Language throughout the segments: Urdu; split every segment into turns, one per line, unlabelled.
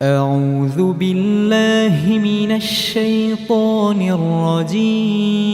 أعوذ بالله من الشيطان الرجيم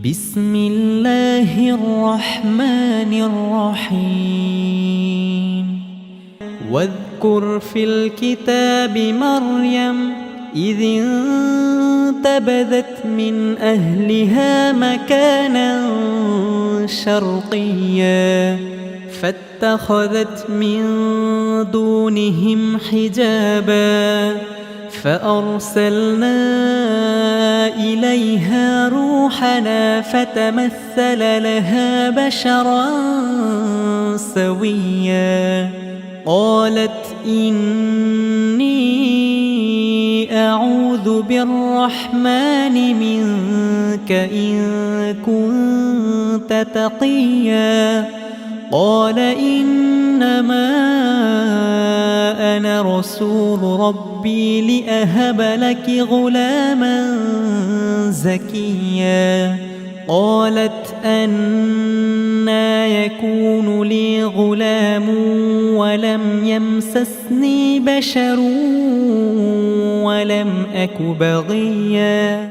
بسم الله الرحمن الرحيم واذكر في الكتاب مريم إذ انتبذت من أهلها مكانا شرقيا فاتخذت من دونهم حجابا فأرسلنا إليها روحنا فتمثل لها بشرا سويا قالت إني أعوذ بالرحمن منك إن كنت تقيا قال إنما أنا رسول ربي لأهب لك غلاما زكيا قالت أنى يكون لي غلام ولم يمسسني بشر ولم أك بغيا.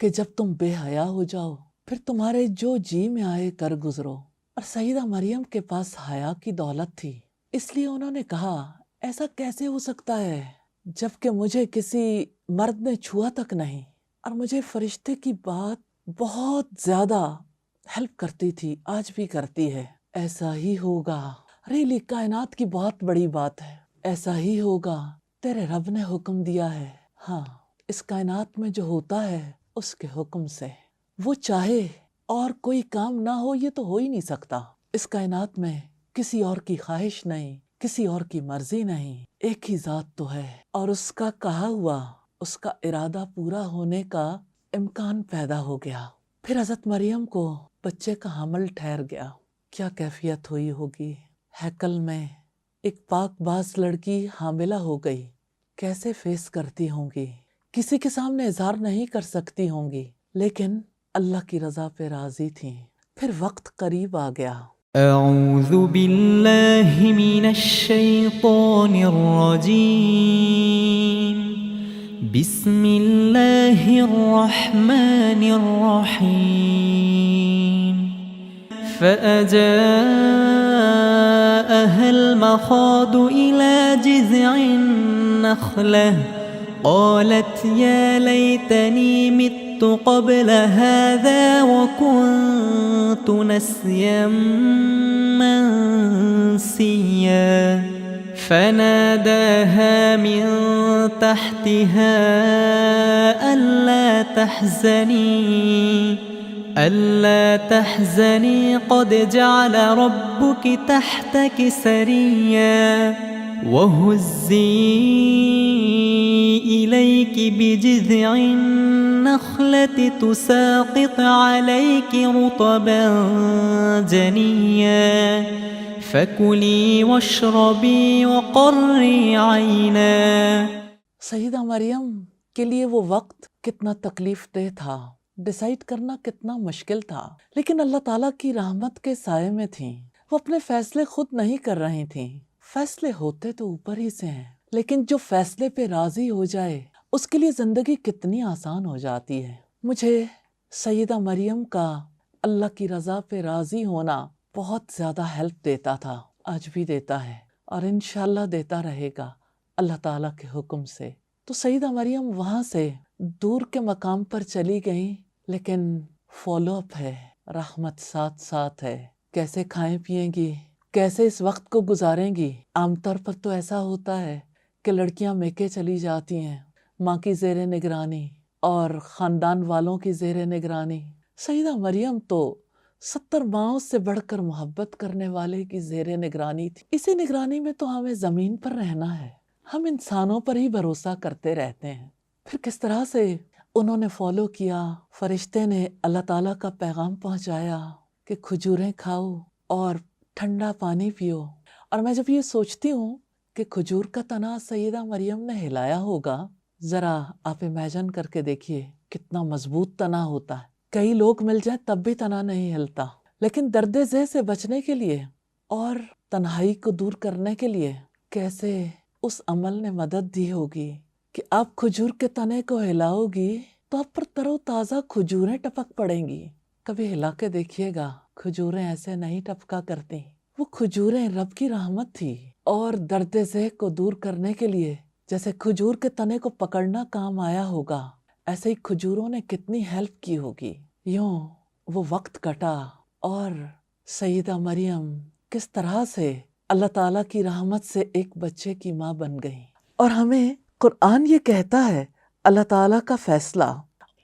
کہ جب تم بے حیا ہو جاؤ پھر تمہارے جو جی میں آئے کر گزرو۔ اور سیدہ مریم کے پاس حیا کی دولت تھی، اس لیے انہوں نے کہا ایسا کیسے ہو سکتا ہے جبکہ مجھے کسی مرد نے چھوا تک نہیں، اور مجھے فرشتے کی بات بہت زیادہ ہیلپ کرتی تھی، آج بھی کرتی ہے۔ ایسا ہی ہوگا، ریلی کائنات کی بہت بڑی بات ہے، ایسا ہی ہوگا، تیرے رب نے حکم دیا ہے۔ ہاں، اس کائنات میں جو ہوتا ہے اس کے حکم سے، وہ چاہے اور کوئی کام نہ ہو، یہ تو ہو ہی نہیں سکتا۔ اس کائنات میں کسی اور کی خواہش نہیں، کسی اور کی مرضی نہیں، ایک ہی ذات تو ہے، اور اس کا کہا ہوا، اس کا ارادہ پورا ہونے کا امکان پیدا ہو گیا۔ پھر حضرت مریم کو بچے کا حمل ٹھہر گیا، کیا کیفیت ہوئی ہوگی؟ ہیکل میں ایک پاک باز لڑکی حاملہ ہو گئی، کیسے فیس کرتی ہوں گی؟ کسی کے سامنے اظہار نہیں کر سکتی ہوں گی، لیکن اللہ کی رضا پہ راضی تھیں۔ پھر وقت قریب آ گیا۔
أعوذ بالله من الشيطان الرجيم بسم الله الرحمن الرحيم فأجاءها المخاض إلى جذع النخلة قالت يا ليتني مت قبل هذا وكنت نسيا منسيا فناداها من تحتها ألا تحزني قد جعل ربك تحتك سريا وهزي إليك بجذع النخلة تساقط عليك رطبا جنيا فكلي واشربي وقري عينا۔
سیدہ مریم کے لیے وہ وقت کتنا تکلیف دہ تھا، ڈیسائیڈ کرنا کتنا مشکل تھا، لیکن اللہ تعالیٰ کی رحمت کے سائے میں تھیں۔ وہ اپنے فیصلے خود نہیں کر رہی تھیں، فیصلے ہوتے تو اوپر ہی سے ہیں، لیکن جو فیصلے پہ راضی ہو جائے اس کے لیے زندگی کتنی آسان ہو جاتی ہے۔ مجھے سیدہ مریم کا اللہ کی رضا پہ راضی ہونا بہت زیادہ ہیلپ دیتا تھا، آج بھی دیتا ہے، اور انشاءاللہ دیتا رہے گا اللہ تعالیٰ کے حکم سے۔ تو سیدہ مریم وہاں سے دور کے مقام پر چلی گئیں، لیکن فالو اپ ہے، رحمت ساتھ ساتھ ہے۔ کیسے کھائیں پیئیں گی، کیسے اس وقت کو گزاریں گی؟ عام طور پر تو ایسا ہوتا ہے کہ لڑکیاں میکے چلی جاتی ہیں، ماں کی زیر نگرانی اور خاندان والوں کی زیر نگرانی۔ سیدہ مریم تو 70 ماؤں سے بڑھ کر محبت کرنے والے کی زیر نگرانی تھی۔ اسی نگرانی میں تو ہمیں زمین پر رہنا ہے، ہم انسانوں پر ہی بھروسہ کرتے رہتے ہیں۔ پھر کس طرح سے انہوں نے فالو کیا، فرشتے نے اللہ تعالیٰ کا پیغام پہنچایا کہ کھجوریں کھاؤ اور ٹھنڈا پانی پیو۔ اور میں جب یہ سوچتی ہوں کہ کھجور کا تنا سیدہ مریم نے ہلایا ہوگا، ذرا آپ امیجن کر کے دیکھیے کتنا مضبوط تنا ہوتا ہے۔ کئی لوگ مل جائیں تب بھی تنا نہیں ہلتا، لیکن درد ذہ سے بچنے کے لیے اور تنہائی کو دور کرنے کے لیے کیسے اس عمل نے مدد دی ہوگی کہ آپ کھجور کے تنے کو ہلاؤ گی تو آپ پر تر و تازہ کھجوریں ٹپک پڑیں گی۔ کبھی ہلا کے دیکھیے گا، کھجوریں ایسے نہیں ٹپکا کرتی، وہ کھجوریں رب کی رحمت تھی، اور درد ذہ کو دور کرنے کے لیے جیسے کھجور کے تنے کو پکڑنا کام آیا ہوگا، ایسے ہی کھجوروں نے کتنی ہیلپ کی ہوگی۔ یوں وہ وقت کٹا اور سیدہ مریم کس طرح سے اللہ تعالیٰ کی رحمت سے ایک بچے کی ماں بن گئی۔ اور ہمیں قرآن یہ کہتا ہے اللہ تعالیٰ کا فیصلہ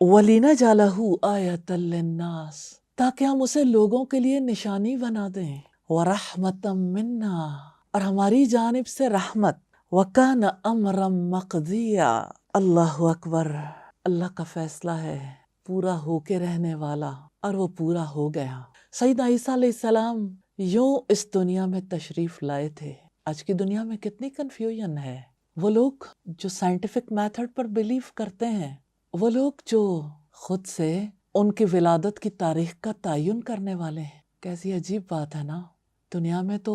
وَلِنَجْعَلَهُ آیَةً لِلنَّاسِ، تاکہ ہم اسے لوگوں کے لیے نشانی بنا دیں، وَرَحْمَةً مِنَّا، اور ہماری جانب سے رحمت، وَكَانَ أَمْرًا مَقْضِيًّا۔ اللہ اکبر، اللہ کا فیصلہ ہے پورا ہو کے رہنے والا، اور وہ پورا ہو گیا۔ سیدنا عیسیٰ علیہ السلام یوں اس دنیا میں تشریف لائے تھے۔ آج کی دنیا میں کتنی کنفیوژن ہے، وہ لوگ جو سائنٹیفک میتھڈ پر بلیو کرتے ہیں، وہ لوگ جو خود سے ان کی ولادت کی تاریخ کا تعین کرنے والے ہیں۔ کیسی عجیب بات ہے نا، دنیا میں تو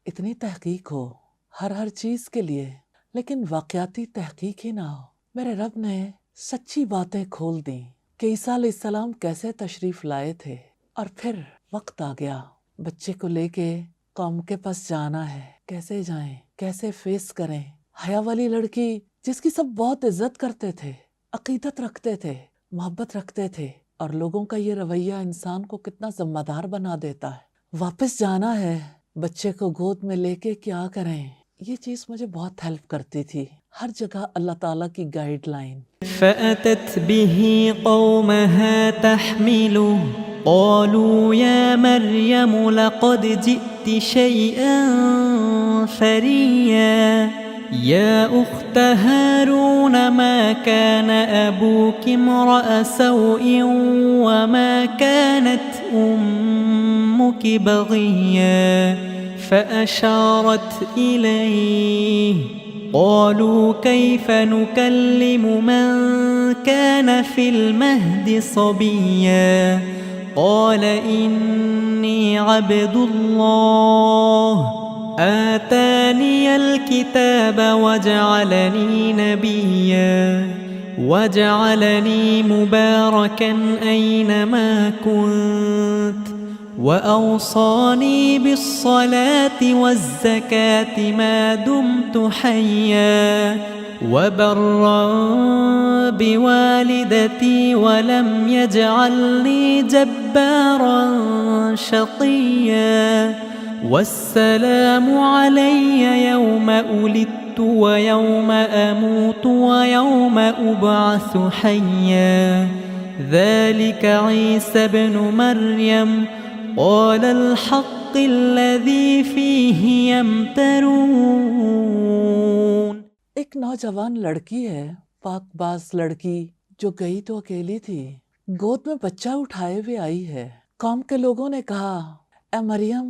اتنی تحقیق ہو ہر چیز کے لیے، لیکن واقعاتی تحقیق ہی نہ ہو۔ میرے رب نے سچی باتیں کھول دیں کہ عیسیٰ علیہ السلام کیسے تشریف لائے تھے، اور پھر وقت آ گیا بچے کو لے کے قوم کے پاس جانا ہے، کیسے جائیں، کیسے فیس کریں۔ حیا والی لڑکی جس کی سب بہت عزت کرتے تھے، عقیدت رکھتے تھے، محبت رکھتے تھے، اور لوگوں کا یہ رویہ انسان کو کتنا ذمہ دار بنا دیتا ہے۔ واپس جانا ہے، بچے کو گود میں لے کے کیا کریں، یہ چیز مجھے بہت ہیلپ کرتی تھی۔ ہر جگہ اللہ تعالیٰ کی گائیڈ لائن۔
فأتت به قومها تحمله قالوا يا مريم لقد جئت شيئا فريا يا أخت هارون ما كان أبوك امرأ سوء وما كانت أمك بغيا فأشارت إليه قالوا كيف نكلم من كان في المهد صبيا قال إني عبد الله آتاني الكتاب وجعلني نبيا وجعلني مباركا أينما كنت وأوصاني بالصلاة والزكاة ما دمت حيا وبرا بوالدتي ولم يجعلني جبارا شقيا والسلام علي يوم ولدت ويوم أموت ويوم أبعث حيا ذلك عيسى ابن مريم قال الحق الذي فيه يمترون۔
ایک نوجوان لڑکی ہے، پاک باز لڑکی، جو گئی تو اکیلی تھی، گود میں بچہ اٹھائے ہوئے آئی ہے۔ قوم کے لوگوں نے کہا، اے مریم،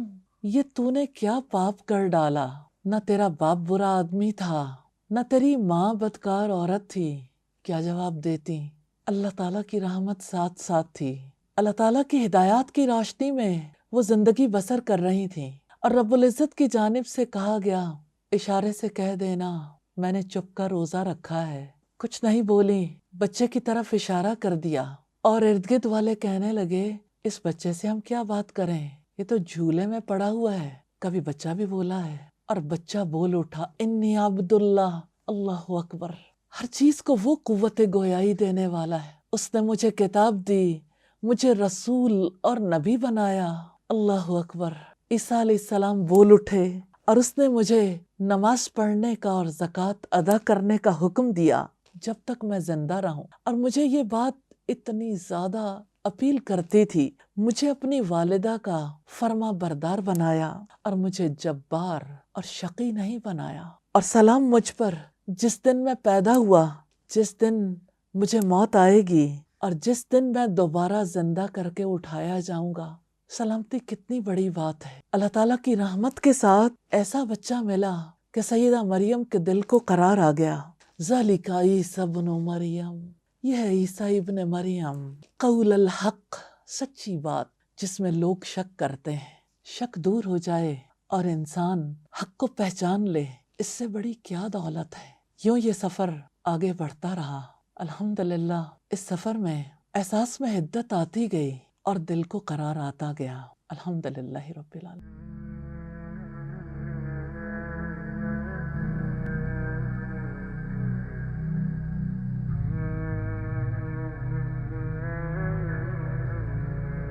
یہ تو نے کیا پاپ کر ڈالا؟ نہ تیرا باپ برا آدمی تھا، نہ تیری ماں بدکار عورت تھی۔ کیا جواب دیتی؟ اللہ تعالیٰ کی رحمت ساتھ ساتھ تھی، اللہ تعالیٰ کی ہدایات کی روشنی میں وہ زندگی بسر کر رہی تھیں، اور رب العزت کی جانب سے کہا گیا، اشارے سے کہہ دینا میں نے چپ کر روزہ رکھا ہے۔ کچھ نہیں بولی، بچے کی طرف اشارہ کر دیا، اور ارد گرد والے کہنے لگے، اس بچے سے ہم کیا بات کریں، یہ تو جھولے میں پڑا ہوا ہے۔ کبھی بچہ بھی بولا ہے، اور بچہ بول اٹھا، انی عبداللہ، اللہ اکبر۔ ہر چیز کو وہ قوت گویائی دینے والا ہے۔ اس نے مجھے کتاب دی، مجھے رسول اور نبی بنایا، اللہ اکبر۔ عیسیٰ علیہ السلام بول اٹھے، اور اس نے مجھے نماز پڑھنے کا اور زکوٰۃ ادا کرنے کا حکم دیا جب تک میں زندہ رہوں۔ اور مجھے یہ بات اتنی زیادہ اپیل کرتی تھی، مجھے اپنی والدہ کا فرما بردار بنایا، اور مجھے جبار اور شقی نہیں بنایا۔ اور سلام مجھ پر جس دن میں پیدا ہوا، جس دن مجھے موت آئے گی، اور جس دن میں دوبارہ زندہ کر کے اٹھایا جاؤں گا۔ سلامتی کتنی بڑی بات ہے۔ اللہ تعالیٰ کی رحمت کے ساتھ ایسا بچہ ملا کہ سیدہ مریم کے دل کو قرار آ گیا۔ ذالک عیسیٰ ابن مریم، یہ ہے عیسیٰ ابن مریم، قول الحق، سچی بات جس میں لوگ شک کرتے ہیں۔ شک دور ہو جائے اور انسان حق کو پہچان لے، اس سے بڑی کیا دولت ہے۔ یوں یہ سفر آگے بڑھتا رہا۔ الحمدللہ اس سفر میں احساس میں حدت آتی گئی اور دل کو قرار آتا گیا۔ الحمدللہ رب العالمین۔